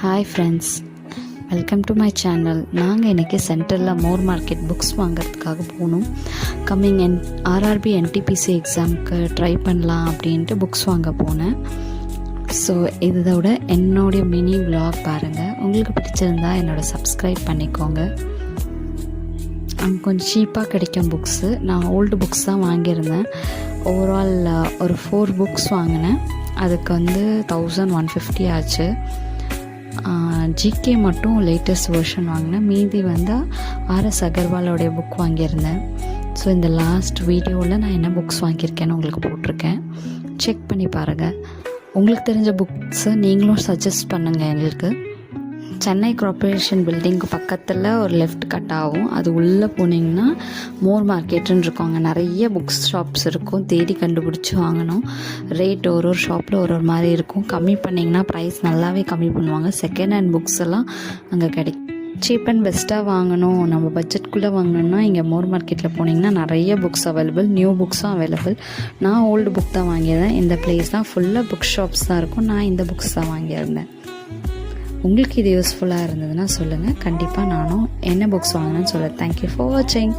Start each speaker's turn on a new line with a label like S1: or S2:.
S1: Hi friends, welcome to my channel. நாங்கள் இன்றைக்கி சென்டரில் மோர் மார்க்கெட் புக்ஸ் வாங்கிறதுக்காக போகணும். கம்மிங் ஆர்ஆர்பி என்டிபிசி எக்ஸாமுக்கு ட்ரை பண்ணலாம் அப்படின்ட்டு புக்ஸ் வாங்க போனேன். ஸோ இதோட என்னுடைய மினி vlog பாருங்கள். உங்களுக்கு பிடிச்சிருந்தா என்னோடய சப்ஸ்கிரைப் பண்ணிக்கோங்க. அங்கே கொஞ்சம் சீப்பாக கிடைக்கும் புக்ஸு. நான் ஓல்டு புக்ஸ் தான் வாங்கியிருந்தேன். ஓவரால் ஒரு 4 புக்ஸ் வாங்கினேன். அதுக்கு 1150 ஆச்சு. ஜிகே மட்டும் லேட்டஸ்ட் வெர்ஷன் வாங்கினேன். மீதி ஆர்எஸ் அகர்வாலோடைய புக் வாங்கியிருந்தேன். ஸோ இந்த லாஸ்ட் வீடியோவில் நான் என்ன புக்ஸ் வாங்கியிருக்கேன்னு உங்களுக்கு போட்டிருக்கேன். செக் பண்ணி பாருங்கள். உங்களுக்கு தெரிஞ்ச புக்ஸை நீங்களும் சஜஸ்ட் பண்ணுங்கள் எங்களுக்கு. சென்னை கார்ப்பரேஷன் பில்டிங்க்கு பக்கத்தில் ஒரு லெஃப்ட் கட் ஆகும். அது உள்ளே போனீங்கன்னா மோர் மார்க்கெட்டுன்னு இருக்கும். அங்கே நிறைய புக்ஸ் ஷாப்ஸ் இருக்கும். தேடி கண்டுபிடிச்சி வாங்கணும். ரேட் ஒரு ஷாப்பில் ஒரு மாதிரி இருக்கும். கம்மி பண்ணிங்கன்னா ப்ரைஸ் நல்லாவே கம்மி பண்ணுவாங்க. செகண்ட் ஹேண்ட் புக்ஸ் எல்லாம் அங்கே கிடைக்கும். சீப் அண்ட் பெஸ்ட்டாக வாங்கணும், நம்ம பட்ஜெட்குள்ளே வாங்கணுன்னா இங்கே மோர் மார்க்கெட்டில் போனீங்கன்னா நிறைய புக்ஸ் அவைலபிள், நியூ புக்ஸும் அவைலபிள். நான் ஓல்டு புக் தான் வாங்கியிருந்தேன். இந்த பிளேஸ் தான் ஃபுல்லாக புக் ஷாப்ஸ் தான் இருக்கும். நான் இந்த புக்ஸ் தான் வாங்கியிருந்தேன். உங்களுக்கு இது யூஸ்ஃபுல்லாக இருந்ததுன்னா சொல்லுங்கள். கண்டிப்பாக நானும் என்ன புக்ஸ் வாங்கினேன்னு சொல்லுங்கள். தேங்க்யூ ஃபார் வாட்சிங்.